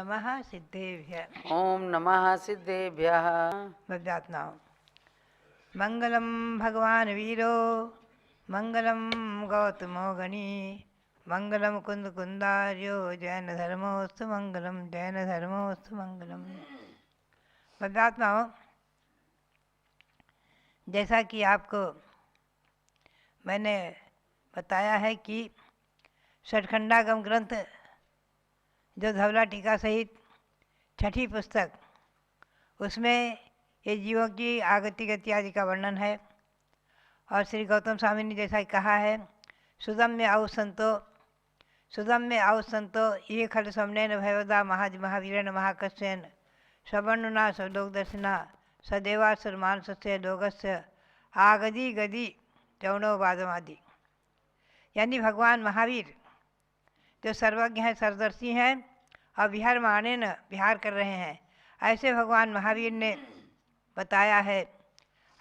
नमः सिद्धेभ्यः। ओम नमः सिद्धेभ्यः। बद्यात्नाओ। मंगलम भगवान वीरो, मंगलम गौतमो गणी, मंगलम कुंद कुंदार्यो, जैन धर्मोस्तु मंगलम, जैन धर्मोस्तु मंगलम। बद्यात्नाओ, जैसा कि आपको मैंने बताया है कि षटखंडागम ग्रंथ जो धवला टीका सहित छठी पुस्तक, उसमें ये जीवों की आगति गति आदि का वर्णन है। और श्री गौतम स्वामी ने जैसा कहा है, सुदम में आउ संतो ये खल समनेन भयवदा महावीरेण महाकस्यन सवर्णुना सलोक दर्शना सदेवा सुरमानस्य लोकस्य आगदी गदी चौणो वादमादि। यानी भगवान महावीर जो सर्वज्ञ हैं, सर्वदर्शी हैं और विहार माने न विहार कर रहे हैं, ऐसे भगवान महावीर ने बताया है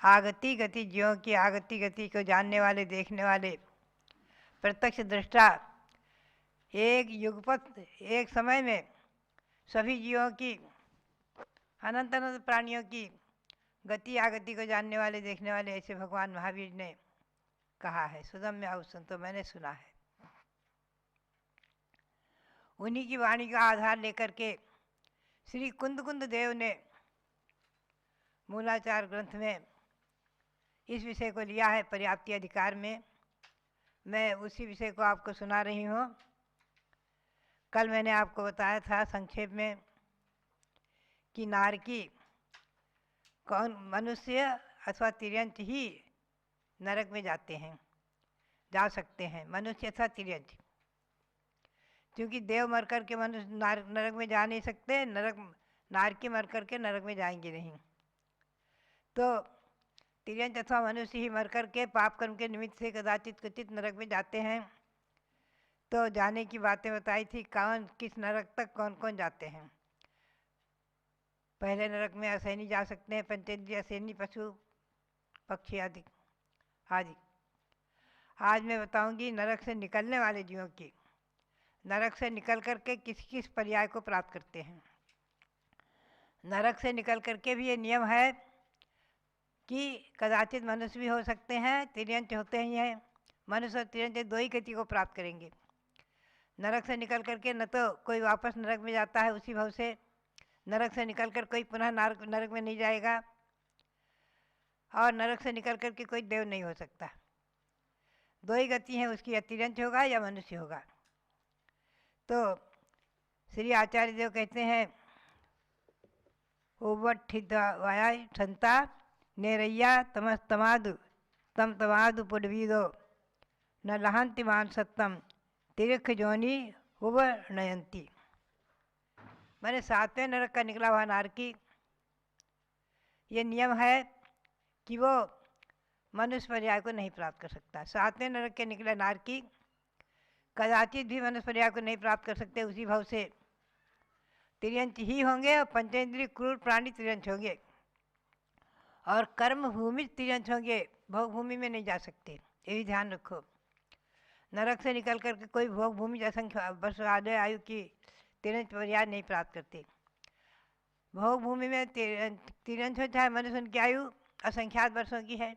आगति गति, जीवों की आगति गति को जानने वाले, देखने वाले, प्रत्यक्ष दृष्टा, एक युगपत एक समय में सभी जीवों की, अनंत अनंत प्राणियों की गति आगति को जानने वाले, देखने वाले, ऐसे भगवान महावीर ने कहा है। सुदम में आउसन तो मैंने सुना है। उन्हीं की वाणी का आधार लेकर के श्री कुंद देव ने मूलाचार ग्रंथ में इस विषय को लिया है। पर्याप्ति अधिकार में मैं उसी विषय को आपको सुना रही हूँ। कल मैंने आपको बताया था संक्षेप में कि नारकी कौन, मनुष्य अथवा तिर्यंच ही नरक में जा सकते हैं, मनुष्य अथवा तिर्यंच। क्योंकि देव मर कर के मनुष्य नरक में जा नहीं सकते, नारकी मर कर के नरक में जाएंगे नहीं। तो तिर्यंच अथवा मनुष्य ही मर कर के पाप कर्म के निमित्त से कदाचित क्वचित नरक में जाते हैं। तो जाने की बातें बताई थी, कौन किस नरक तक कौन कौन जाते हैं। पहले नरक में असैनी जा सकते हैं, पंचेंद्रिय असैनी, पशु पक्षी आदि आदि। आज मैं बताऊंगी नरक से निकलने वाले जीवों की, नरक से निकल करके किस किस पर्याय को प्राप्त करते हैं। नरक से निकल करके भी ये नियम है कि कदाचित मनुष्य भी हो सकते हैं, तिर्यंच होते ही हैं। मनुष्य और तिर्यंच दो ही गति को प्राप्त करेंगे। नरक से निकल करके न तो कोई वापस नरक में जाता है उसी भाव से, नरक से निकल कर कोई पुनः नरक में नहीं जाएगा, और नरक से निकल करके कोई देव नहीं हो सकता। दो ही गति हैं उसकी, या तिर्यंच होगा या मनुष्य होगा। तो श्री आचार्य देव कहते हैं, उवठितवाया ठंता नेरैया तमस्तमादु तम तमादु पुडवीदो न लहंति मान सत्तम तिरख जोनी उवर्णयंती। मैंने सातवें नरक का निकला हुआ नारकी, ये नियम है कि वो मनुष्य पर्याय को नहीं प्राप्त कर सकता। सातवें नरक के निकला नारकी कदाचित भी मनुष्य पर्याय को नहीं प्राप्त कर सकते। उसी भाव से तिर्यंच ही होंगे और पंचेंद्रिय क्रूर प्राणी तिर्यंच होंगे, और कर्म भूमि तिर्यंच होंगे, भोग भूमि में नहीं जा सकते। ये भी ध्यान रखो। नरक से निकल करके कोई भोग भूमि असंख्य वर्ष आयु की तिर्यंच पर्याय नहीं प्राप्त करते। भोग भूमि में तिर्यंच हो चाहे मनुष्य, उनकी आयु असंख्यात वर्षों की है,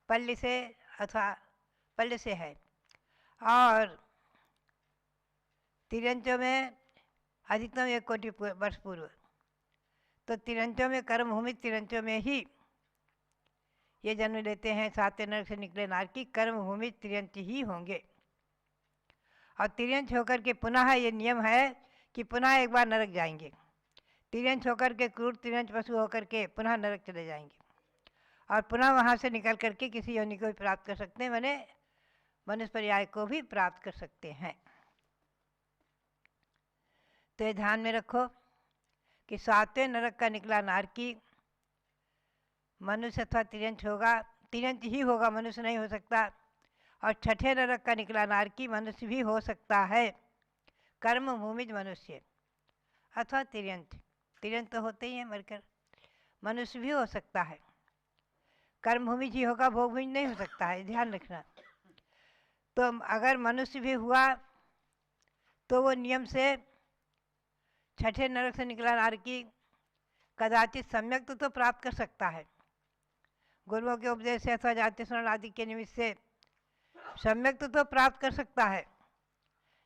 पल्ले से अथवा पल्ले से है। और तिर्यंचों में अधिकतम 1 कोटि वर्ष पूर्व। तो तिर्यंचों में, कर्म भूमि तिर्यंचों में ही ये जन्म लेते हैं। सातवें नरक से निकले नारकी कर्म भूमि तिर्यंच ही होंगे। और तिर्यंच होकर के पुनः ये नियम है कि पुनः एक बार नरक जाएंगे। तिर्यंच होकर के क्रूर तिर्यंच पशु होकर के पुनः नरक चले जाएंगे, और पुनः वहाँ से निकल करके किसी योनि को भी प्राप्त कर सकते हैं, मैंने मनुष्य पर्याय को भी प्राप्त कर सकते हैं। तो ये ध्यान में रखो कि सातवें नरक का निकला नारकी मनुष्य अथवा तिर्यंच होगा, तिर्यंच ही होगा, मनुष्य नहीं हो सकता। और छठे नरक का निकला नारकी मनुष्य भी हो सकता है, कर्म भूमिज मनुष्य अथवा तिर्यंच। तिर्यंच तो होते ही हैं मरकर, मनुष्य भी हो सकता है, कर्म भूमि ही होगा, भोग भूमि नहीं हो सकता है, ध्यान रखना। तो अगर मनुष्य भी हुआ तो वो नियम से छठे नरक से निकला नारकी कदाचित सम्यक तो प्राप्त कर सकता है, गुरुओं के उपदेश से अथवा जाति स्मरण आदि के निमित्त से सम्यक तो प्राप्त कर सकता है,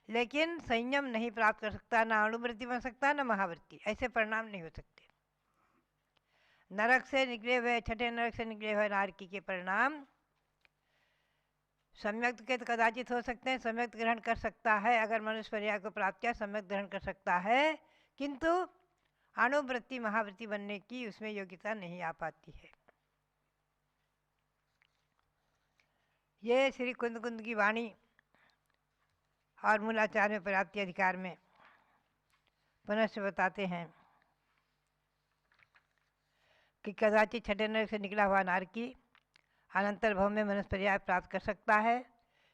लेकिन संयम नहीं प्राप्त कर सकता, ना अणुवृत्ति बन सकता, ना महावृत्ति। ऐसे परिणाम नहीं हो सकते। नरक से निकले हुए, छठे नरक से निकले हुए नारकी के परिणाम सम्यक के तो कदाचित हो सकते हैं, सम्यक ग्रहण कर सकता है, अगर मनुष्य पर्याय को प्राप्त किया सम्यक ग्रहण कर सकता है, किंतु अणुवृत्ति महावृत्ति बनने की उसमें योग्यता नहीं आ पाती है। ये श्री कुंद कुंद की वाणी और मूलाचार में प्राप्ति अधिकार में पुनः से बताते हैं कि कदाचित छठे नरक से निकला हुआ नारकी अनंतर भव में मनुष्य पर्याय प्राप्त कर सकता है,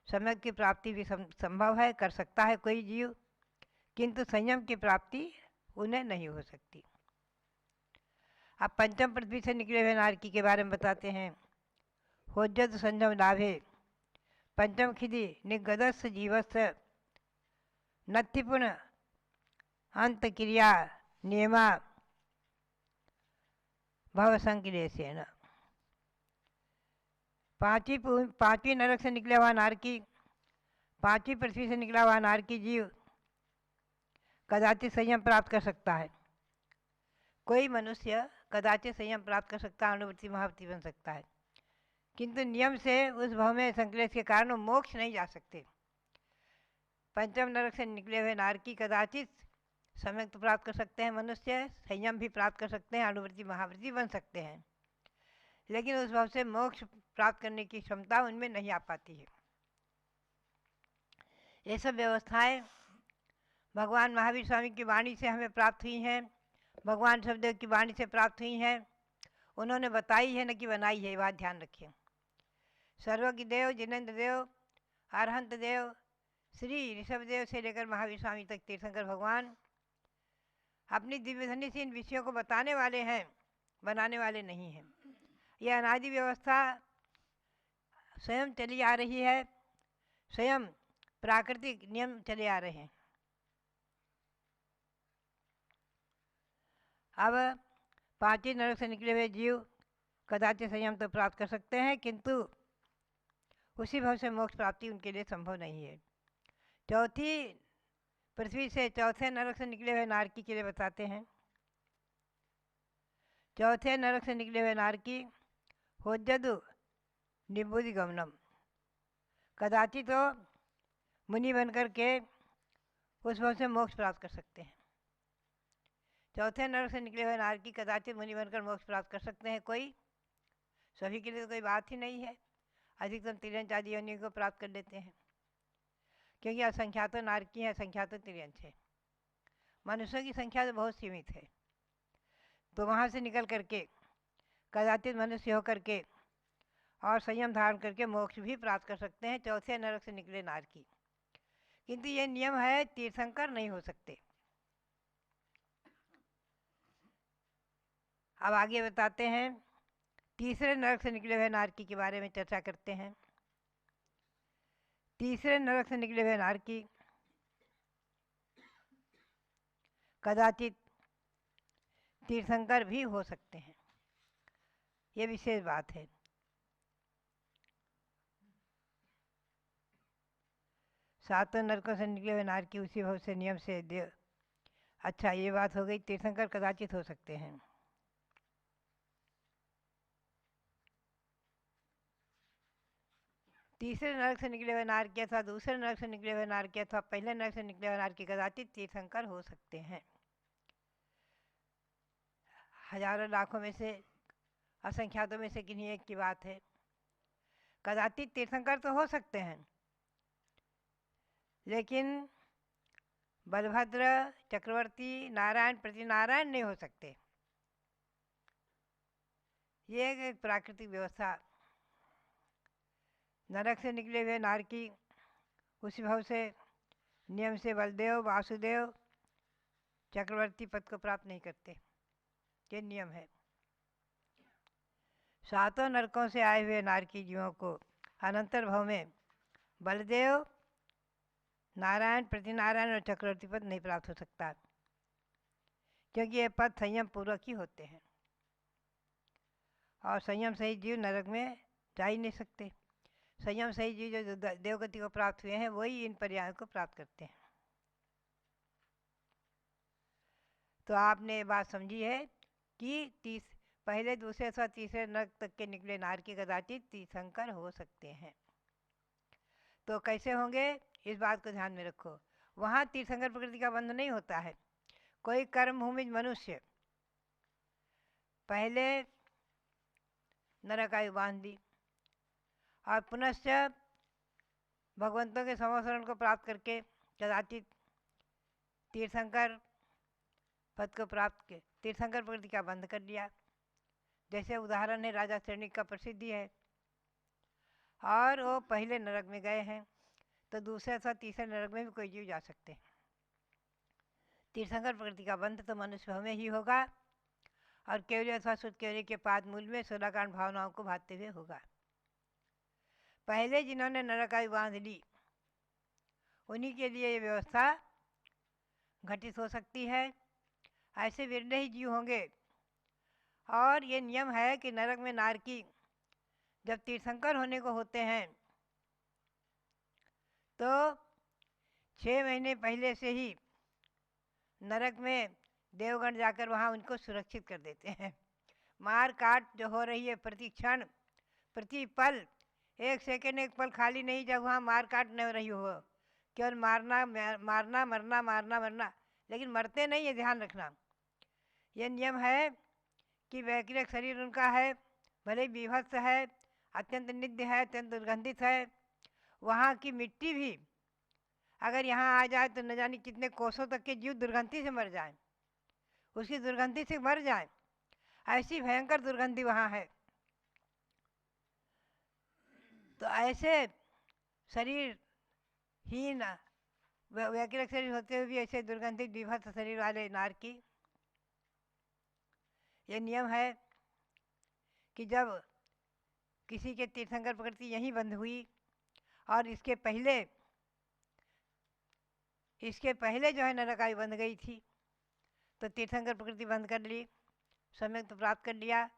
सम्यक की प्राप्ति भी संभव है, कर सकता है कोई जीव, किंतु संयम की प्राप्ति उन्हें नहीं हो सकती। अब पंचम पृथ्वी से निकले हुए नारकी के बारे में बताते हैं। होज्जत संयम लाभे पंचम खिदि निगदस जीवस नत्तिपुण अंत क्रिया नियमा भव संक्लेशेन। पांचवी नरक से निकला हुआ नारकी, पांचवी पृथ्वी से निकला हुआ नारकी जीव कदाचित संयम प्राप्त कर सकता है, कोई मनुष्य कदाचित संयम प्राप्त कर सकता है, अणुवृत्ति महावृत्ति बन सकता है, किंतु नियम से उस भव में संक्लेश के कारण मोक्ष नहीं जा सकते। पंचम नरक से निकले हुए नारकी कदाचित सम्यक प्राप्त कर सकते हैं मनुष्य, संयम भी प्राप्त कर सकते हैं, अणुवृत्ति महावृत्ति बन सकते हैं, लेकिन उस भाव से मोक्ष प्राप्त करने की क्षमता उनमें नहीं आ पाती है। ये सब व्यवस्थाएं भगवान महावीर स्वामी की वाणी से हमें प्राप्त हुई हैं, भगवान शब्देव की वाणी से प्राप्त हुई हैं। उन्होंने बताई है न कि बनाई है, ये बात ध्यान रखिए। सर्वज्ञ देव, जिनेन्द्र देव, अरहंत देव, श्री ऋषभदेव से लेकर महावीर स्वामी तक तीर्थंकर भगवान अपनी दिव्यधनी से इन विषयों को बताने वाले हैं, बनाने वाले नहीं हैं। यह अनादि व्यवस्था स्वयं चली आ रही है, स्वयं प्राकृतिक नियम चले आ रहे हैं। अब पांचवी नरक से निकले हुए जीव कदाचित संयम तो प्राप्त कर सकते हैं, किंतु उसी भाव से मोक्ष प्राप्ति उनके लिए संभव नहीं है। चौथी पृथ्वी से, चौथे नरक से निकले हुए नारकी के लिए बताते हैं। चौथे नरक से निकले हुए नारकी होज्जदु निबुद्धि गमनम, कदाचित तो मुनि बनकर के उस भाव से मोक्ष प्राप्त कर सकते हैं। चौथे नरक से निकले हुए नारकी कदाचित मुनि बनकर मोक्ष प्राप्त कर सकते हैं, कोई, सभी के लिए तो कोई बात ही नहीं है। अधिकतम तिर्यंच आदि योनियों को प्राप्त कर लेते हैं, क्योंकि असंख्यातों नारकी है, असंख्यातों तिर्यंच है, मनुष्यों की संख्या तो बहुत सीमित है। तो वहाँ से निकल करके कदाचित मनुष्य होकर के और संयम धारण करके मोक्ष भी प्राप्त कर सकते हैं, चौथे नरक से निकले नारकी, किंतु ये नियम है, तीर्थंकर नहीं हो सकते। अब आगे बताते हैं, तीसरे नरक से निकले हुए नारकी के बारे में चर्चा करते हैं। तीसरे नरक से निकले हुए नारकी कदाचित तीर्थंकर भी हो सकते हैं, ये विशेष बात है। सातों नरकों से निकले हुए नारकी उसी भाव से नियम से देव, अच्छा ये बात हो गई, तीर्थंकर कदाचित हो सकते हैं। तीसरे नरक से निकले हुए नारकी अथवा दूसरे नरक से निकले हुए नारकी अथवा पहले नरक से निकले हुए नारकी कदाचित तीर्थंकर हो सकते हैं। हजारों लाखों में से, असंख्यातों में से किन्हीं एक की बात है। कदाचित तीर्थंकर तो हो सकते हैं, लेकिन बलभद्र, चक्रवर्ती, नारायण, प्रतिनारायण नहीं हो सकते। ये एक प्राकृतिक व्यवस्था। नरक से निकले हुए नारकी उसी भाव से नियम से बलदेव, वासुदेव, चक्रवर्ती पद को प्राप्त नहीं करते, ये नियम है। सातों नरकों से आए हुए नारकी जीवों को अनंतर भाव में बलदेव, नारायण, प्रतिनारायण और चक्रवर्ती पद नहीं प्राप्त हो सकता। क्योंकि ये पद संयम पूर्वक ही होते हैं और संयम सही जीव नरक में जा ही नहीं सकते। संयम सही जीव जो देवगति को प्राप्त हुए हैं वही इन पर्यायों को प्राप्त करते हैं। तो आपने ये बात समझी है कि पहले दूसरे अथवा तीसरे नरक तक के निकले नारकी कदाचित तीर्थंकर हो सकते हैं। तो कैसे होंगे इस बात को ध्यान में रखो। वहाँ तीर्थंकर प्रकृति का बंध नहीं होता है। कोई कर्मभूमि मनुष्य पहले नरक आयु बांध दी और पुनश्च भगवंतों के समशरण को प्राप्त करके कदाचित तीर्थंकर पद को प्राप्त के तीर्थंकर प्रकृति का बंध कर दिया। जैसे उदाहरण है राजा श्रेणिक का प्रसिद्धि है और वो पहले नरक में गए हैं, तो दूसरे अथवा तीसरे नरक में भी कोई जीव जा सकते हैं। तीर्थंकर प्रकृति का बंध तो मनुष्य में ही होगा और केवली अथवा शुद्ध केवली के पाद मूल में 16 कांड भावनाओं को भाते हुए होगा। पहले जिन्होंने नरक आयु बांध ली उन्हीं के लिए ये व्यवस्था घटित हो सकती है। ऐसे विरले ही जीव होंगे। और ये नियम है कि नरक में नारकी जब तीर्थंकर होने को होते हैं तो 6 महीने पहले से ही नरक में देवगण जाकर वहाँ उनको सुरक्षित कर देते हैं। मार काट जो हो रही है प्रति क्षण प्रति पल, एक सेकेंड एक पल खाली नहीं जब वहाँ मार काट न रही हो, केवल मारना मारना मरना मारना मरना, लेकिन मरते नहीं, ये ध्यान रखना। ये नियम है कि वैकृत शरीर उनका है, भले विभत्स है, अत्यंत नित्य है, अत्यंत दुर्गंधित है। वहाँ की मिट्टी भी अगर यहाँ आ जाए तो न जाने कितने कोसों तक के जीव दुर्गंधी से मर जाएं, उसकी दुर्गंधी से मर जाएं। ऐसी भयंकर दुर्गंधी वहाँ है। तो ऐसे शरीर हीन वैकृत शरीर होते हुए भी ऐसे दुर्गंधित विभत्स शरीर वाले नार की ये नियम है कि जब किसी के तीर्थंकर प्रकृति यहीं बंद हुई और इसके पहले जो है नरक आयु बंध गई थी, तो तीर्थंकर प्रकृति बंद कर ली, सम्यक तो प्राप्त कर लिया,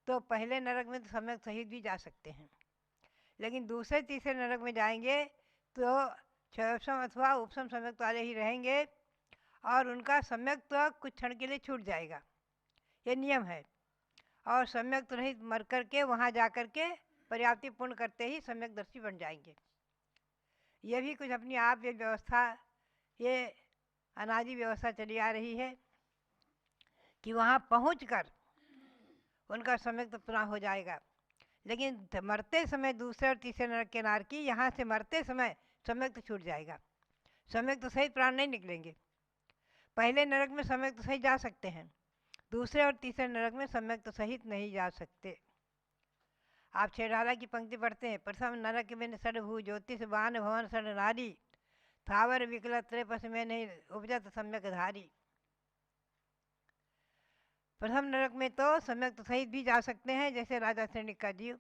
तो पहले नरक में तो सम्यक सहित भी जा सकते हैं। लेकिन दूसरे तीसरे नरक में जाएंगे तो क्षयोपम अथवा उपसम सम्यक वाले ही रहेंगे और उनका सम्यक तो कुछ क्षण के लिए छूट जाएगा। ये नियम है। और सम्यक रहित मर कर के वहाँ जा कर के पर्याप्ति पूर्ण करते ही सम्यक दर्शी बन जाएंगे। ये भी कुछ अपनी आप ये व्यवस्था, ये अनादि व्यवस्था चली आ रही है कि वहाँ पहुंचकर उनका सम्यक तो पूरा हो जाएगा। लेकिन मरते समय दूसरे और तीसरे नरक के नार की यहाँ से मरते समय सम्यक तो छूट जाएगा, सम्यक तो सही प्राण नहीं निकलेंगे। पहले नरक में सम्यक तो सही जा सकते हैं, दूसरे और तीसरे नरक में सम्यक तो सहित नहीं जा सकते। आप छेड़ाला की पंक्ति पढ़ते हैं, प्रथम नरक में षडभू ज्योतिष बान भवन षड नारी, थावर विकल त्रेपस में नहीं उपजत सम्यक धारी। प्रथम नरक में तो सम्यक तो सहित भी जा सकते हैं जैसे राजा श्रेणिक का जीव,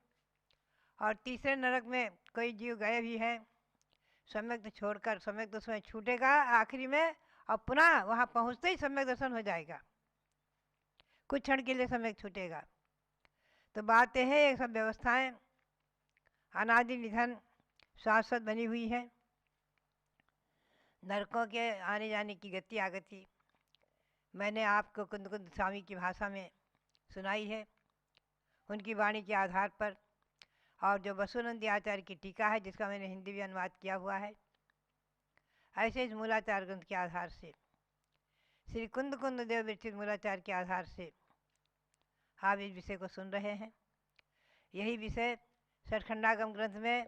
और तीसरे नरक में कोई जीव गए भी हैं सम्यक तो छोड़कर, सम्यक तो उसमें छूटेगा आखिरी में और पुनः वहाँ पहुँचते ही सम्यक दर्शन हो जाएगा, कुछ क्षण के लिए सम्यक छूटेगा। तो बात यह है, ये सब व्यवस्थाएं अनादि निधन शाश्वत बनी हुई है। नरकों के आने जाने की गति आगति मैंने आपको कुंद कुंद स्वामी की भाषा में सुनाई है, उनकी वाणी के आधार पर, और जो वसुनंदी आचार्य की टीका है जिसका मैंने हिंदी भी अनुवाद किया हुआ है, ऐसे इस मूलाचार ग्रंथ के आधार से, श्री कुंद कुंद देव विरचित मूलाचार के आधार से आप इस विषय को सुन रहे हैं। यही विषय सठखंडागम ग्रंथ में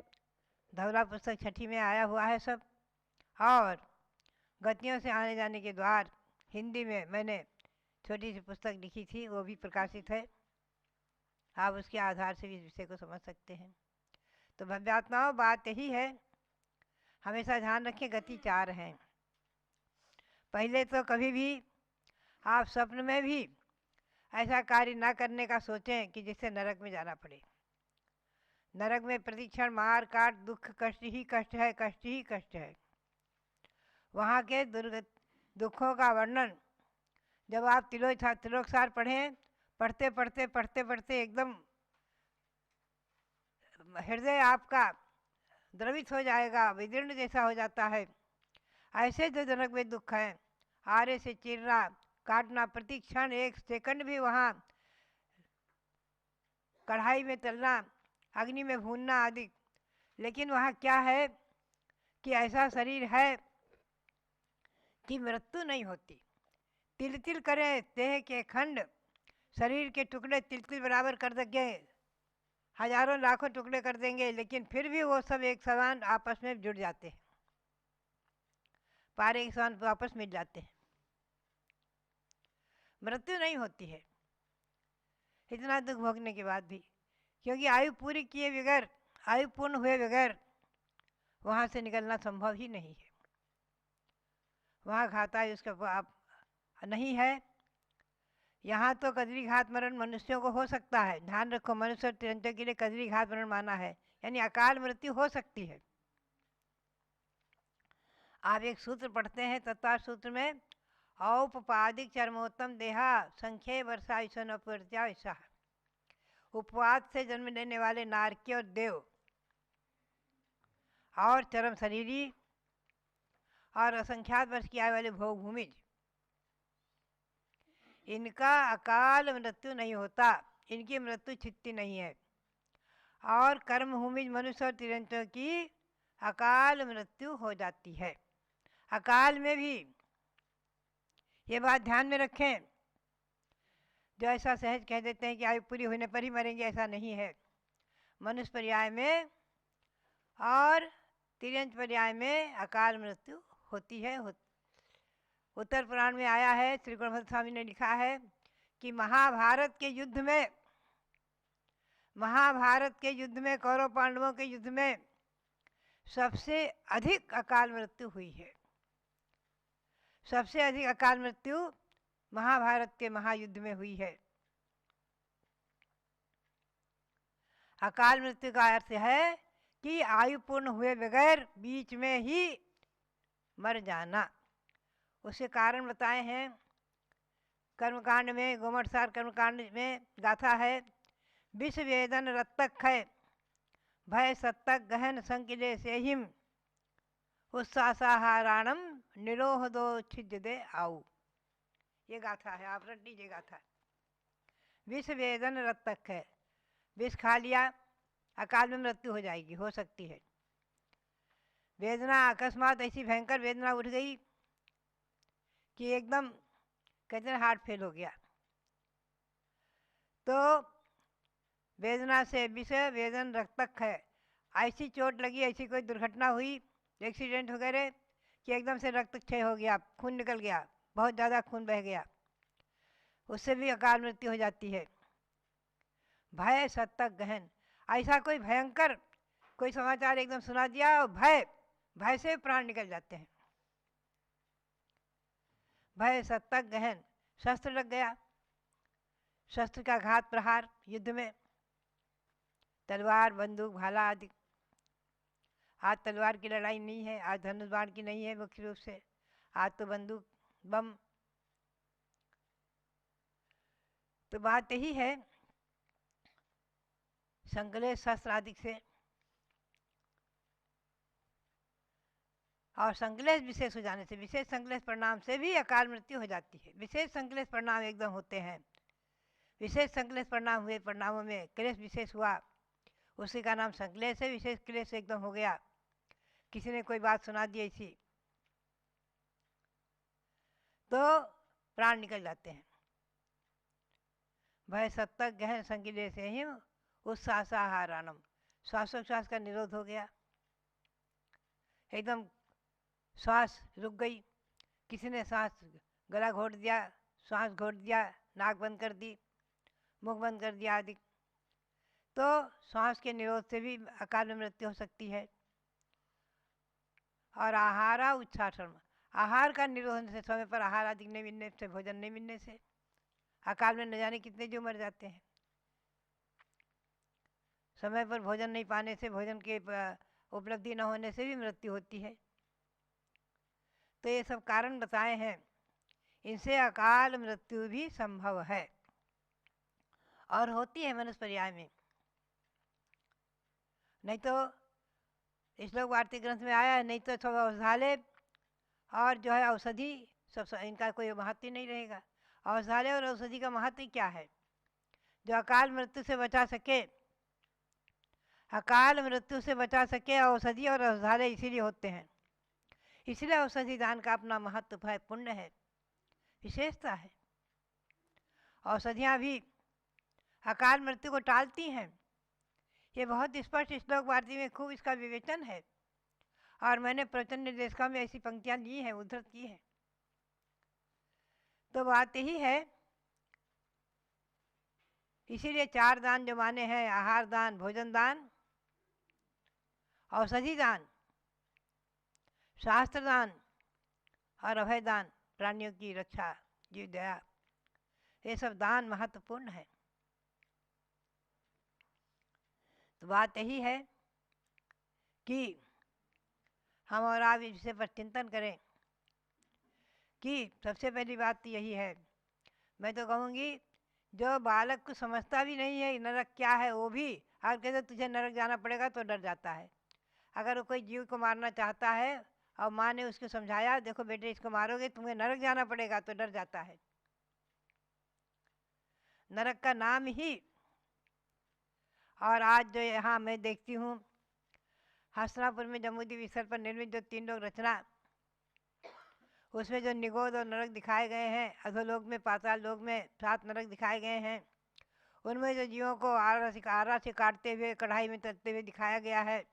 धवला पुस्तक 6 में आया हुआ है सब, और गतियों से आने जाने के द्वार हिंदी में मैंने छोटी सी पुस्तक लिखी थी, वो भी प्रकाशित है। आप उसके आधार से भी इस विषय को समझ सकते हैं। तो भव्यात्माओं बात यही है, हमेशा ध्यान रखें गति 4 हैं। पहले तो कभी भी आप स्वप्न में भी ऐसा कार्य ना करने का सोचें कि जिससे नरक में जाना पड़े। नरक में प्रतिक्षण मार काट दुख कष्ट ही कष्ट है, कष्ट ही कष्ट है। वहाँ के दुखों का वर्णन जब आप तिलोकसार पढ़ें, पढ़ते पढ़ते पढ़ते पढ़ते एकदम हृदय आपका द्रवित हो जाएगा, विदीर्ण जैसा हो जाता है। ऐसे जो जनक में दुख हैं, आरे से चीरना, काटना, प्रति क्षण 1 सेकंड भी वहाँ कढ़ाई में तलना, अग्नि में भूनना आदि। लेकिन वहाँ क्या है कि ऐसा शरीर है कि मृत्यु नहीं होती। तिल तिल करें देह के खंड, शरीर के टुकड़े तिल तिल बराबर कर देंगे, हजारों लाखों टुकड़े कर देंगे, लेकिन फिर भी वो सब एक समान आपस में जुड़ जाते हैं, पारे के समान वापस मिल जाते हैं। मृत्यु नहीं होती है इतना दुख भोगने के बाद भी, क्योंकि आयु पूरी किए बगैर, आयु पूर्ण हुए बगैर वहाँ से निकलना संभव ही नहीं है। वहाँ घाता उसका आप नहीं है। यहाँ तो कदरी घात मरण मनुष्यों को हो सकता है। ध्यान रखो, मनुष्य और तिरंजों के लिए कदरी घात मरण माना है, यानी अकाल मृत्यु हो सकती है। आप एक सूत्र पढ़ते हैं तत्वार सूत्र में, औपपादिक चरमोत्तम देहा संख्य वर्षा ईशन अपवर्त्या। उपवाद से जन्म लेने वाले नारकी और देव और चरम शरीरी और असंख्यात वर्ष की आयु वाले भोग भूमिज, इनका अकाल मृत्यु नहीं होता, इनकी मृत्यु छिपती नहीं है। और कर्म भूमिज मनुष्य और तिरंजों की अकाल मृत्यु हो जाती है। अकाल में भी ये बात ध्यान में रखें, जो ऐसा सहज कह देते हैं कि आयु पूरी होने पर ही मरेंगे, ऐसा नहीं है। मनुष्य पर्याय में और तिरंज पर्याय में अकाल मृत्यु होती है। उत्तर पुराण में आया है, श्री गुरुभद्र स्वामी ने लिखा है कि महाभारत के युद्ध में कौरव पांडवों के युद्ध में सबसे अधिक अकाल मृत्यु हुई है। सबसे अधिक अकाल मृत्यु महाभारत के महायुद्ध में हुई है। अकाल मृत्यु का अर्थ है कि आयु पूर्ण हुए बगैर बीच में ही मर जाना। उसके कारण बताए हैं कर्मकांड में, गोमठसार कर्मकांड में गाथा है, विष वेदन रत्तक है भय सत्तक गहन संकिले से हिम उत्साहाराणम निरोह दो छिज दे आऊ। ये गाथा है, आप रट लीजिए गाथा। विष वेदन रत्तक है, विष खा लिया, अकाल में मृत्यु हो जाएगी, हो सकती है। वेदना अकस्मात ऐसी भयंकर वेदना उठ गई कि एकदम कहते हैं हार्ट फेल हो गया, तो वेदना से विष वेदन रक्तक है। ऐसी चोट लगी, ऐसी कोई दुर्घटना हुई, एक्सीडेंट वगैरह, कि एकदम से रक्तक्षय हो गया, खून निकल गया, बहुत ज़्यादा खून बह गया, उससे भी अकाल मृत्यु हो जाती है। भय सत्तक गहन, ऐसा कोई भयंकर कोई समाचार एकदम सुना दिया और भय से प्राण निकल जाते हैं। भय सत्तक गहन, शस्त्र लग गया, शस्त्र का घात प्रहार युद्ध में, तलवार बंदूक भाला आदि। आज तलवार की लड़ाई नहीं है, आज धनुष बाण की नहीं है मुख्य रूप से, आज तो बंदूक बम। तो बात यही है, संकलेश शस्त्र आदि से और संकलेश विशेष हो जाने से, विशेष संकलेश परिणाम से भी अकाल मृत्यु हो जाती है। विशेष संकलेश परिणाम एकदम होते हैं, विशेष संकलेश परिणाम हुए, परिणामों में क्लेश विशेष हुआ, उसी का नाम संकलेश है। विशेष क्लेश एकदम हो गया, किसी ने कोई बात सुना दी ऐसी, तो प्राण निकल जाते हैं। भय सत्तक गहन संकिले से ही उत्साहाराणम, श्वासोच्छ्वास का निरोध हो गया, एकदम श्वास रुक गई, किसी ने सांस गला घोट दिया, श्वास घोट दिया, नाक बंद कर दी, मुख बंद कर दिया आदि, तो श्वास के निरोध से भी अकाल में मृत्यु हो सकती है। और आहारा उच्छासन, आहार का निरोध होने से, समय पर आहार आदि नहीं मिलने से, भोजन नहीं मिलने से अकाल में न जाने कितने जो मर जाते हैं। समय पर भोजन नहीं पाने से, भोजन के उपलब्धि न होने से भी मृत्यु होती है। तो ये सब कारण बताए हैं, इनसे अकाल मृत्यु भी संभव है और होती है मनुष्य पर्याय में। नहीं तो श्लोक वार्तिक ग्रंथ में आया है, नहीं तो सब औषधालय और जो है औषधि सब इनका कोई महत्व ही नहीं रहेगा। औषधालय और औषधि का महत्व क्या है? जो अकाल मृत्यु से बचा सके, अकाल मृत्यु से बचा सके औषधि और औषधालय इसीलिए होते हैं। इसलिए औषधि दान का अपना महत्व है, पुण्य है, विशेषता है। औषधियाँ भी अकाल मृत्यु को टालती हैं। ये बहुत स्पष्ट श्लोक वार्ती में खूब इसका विवेचन है और मैंने प्रवचन निर्देशिका में ऐसी पंक्तियाँ ली हैं, उद्धृत की हैं। तो बात यही है, इसीलिए 4 दान जो माने हैं, आहार दान, भोजन दान, औषधि दान, शास्त्र दान और अभय दान, प्राणियों की रक्षा, जीव दया, ये सब दान महत्वपूर्ण है। तो बात यही है कि हम और आप इस विषय पर चिंतन करें कि सबसे पहली बात तो यही है, मैं तो कहूँगी जो बालक को समझता भी नहीं है नरक क्या है, वो भी अगर कहते तुझे नरक जाना पड़ेगा तो डर जाता है। अगर वो कोई जीव को मारना चाहता है और माँ ने उसको समझाया, देखो बेटे इसको मारोगे तुम्हें नरक जाना पड़ेगा, तो डर जाता है। नरक का नाम ही। और आज जो यहाँ मैं देखती हूँ हस्तिनापुर में जम्बूद्वीप स्थल पर निर्मित जो 3 लोक रचना, उसमें जो निगोद और नरक दिखाए गए हैं, अधोलोक में, पाताल लोक में 7 नरक दिखाए गए हैं, उनमें जो जीवों को आरा से काटते हुए कढ़ाई में तलते हुए दिखाया गया है,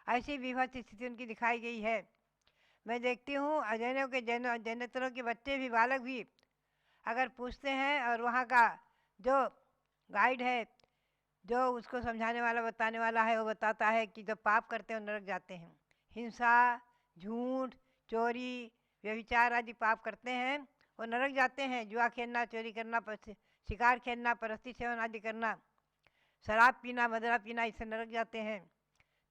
ऐसी विभत्स स्थिति उनकी दिखाई गई है। मैं देखती हूँ अजैनों के जैनेतरों के बच्चे भी, बालक भी अगर पूछते हैं और वहाँ का जो गाइड है, जो उसको समझाने वाला बताने वाला है, वो बताता है कि जब पाप करते हैं नरक जाते हैं। हिंसा, झूठ, चोरी, व्यभिचार आदि पाप करते हैं वो नरक जाते हैं। जुआ खेलना, चोरी करना, शिकार खेलना, परस्ती सेवन आदि करना, शराब पीना, मदरा पीना, इससे नरक जाते हैं।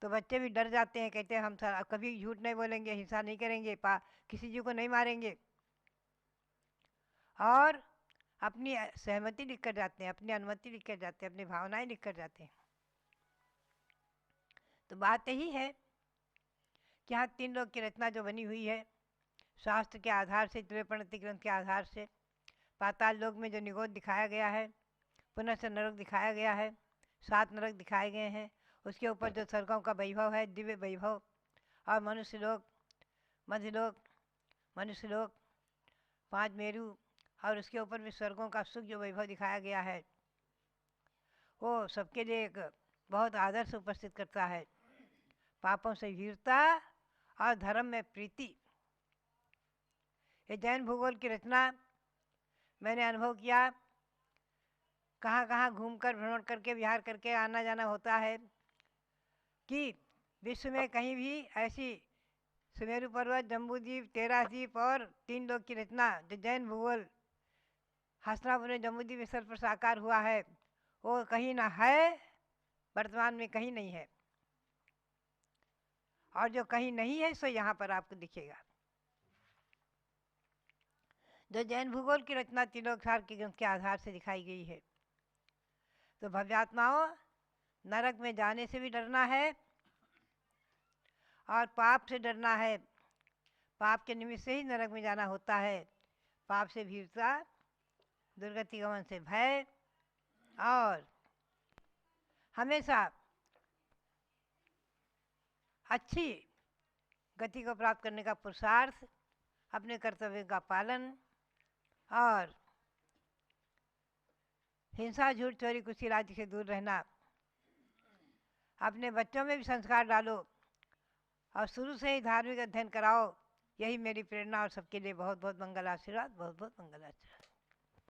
तो बच्चे भी डर जाते हैं, कहते हैं हम कभी झूठ नहीं बोलेंगे, हिंसा नहीं करेंगे, किसी जीव को नहीं मारेंगे, और अपनी सहमति लिख कर जाते हैं, अपनी अनुमति लिख कर जाते हैं, अपनी भावनाएं लिख कर जाते हैं। तो बात यही है कि यहाँ 3 लोक की रचना जो बनी हुई है, शास्त्र के आधार से, त्रैपणति ग्रंथ के आधार से, पाताल लोक में जो निगोद दिखाया गया है, पुनः से नरक दिखाया गया है, 7 नरक दिखाए गए हैं, उसके ऊपर जो स्वर्गों का वैभव है, दिव्य वैभव, और मनुष्य लोक, मध्यलोक, मनुष्य लोक, 5 मेरु, और उसके ऊपर भी स्वर्गों का सुख जो वैभव दिखाया गया है, वो सबके लिए एक बहुत आदर्श उपस्थित करता है। पापों से वीरता और धर्म में प्रीति। ये जैन भूगोल की रचना मैंने अनुभव किया, कहाँ कहाँ घूमकर, भ्रमण करके, विहार करके आना जाना होता है कि विश्व में कहीं भी ऐसी सुमेरु पर्वत, जम्बूद्वीप, 13 द्वीप और 3 लोक की रचना जो जैन भूगोल हस्तिनापुर में जम्बूद्वीप स्थल पर साकार हुआ है, वो कहीं ना है, वर्तमान में कहीं नहीं है, और जो कहीं नहीं है सो यहाँ पर आपको दिखेगा। जो जैन भूगोल की रचना त्रिलोकसार के ग्रंथ के आधार से दिखाई गई है। तो भव्यात्माओं, नरक में जाने से भी डरना है और पाप से डरना है। पाप के निमित्त से ही नरक में जाना होता है। पाप से भीरता, दुर्गति गमन से भय, और हमेशा अच्छी गति को प्राप्त करने का पुरुषार्थ, अपने कर्तव्य का पालन, और हिंसा, झूठ, चोरी, कुशील आदि से दूर रहना। अपने बच्चों में भी संस्कार डालो और शुरू से ही धार्मिक अध्ययन कराओ। यही मेरी प्रेरणा और सबके लिए बहुत बहुत मंगल आशीर्वाद, बहुत बहुत मंगल आशीर्वाद।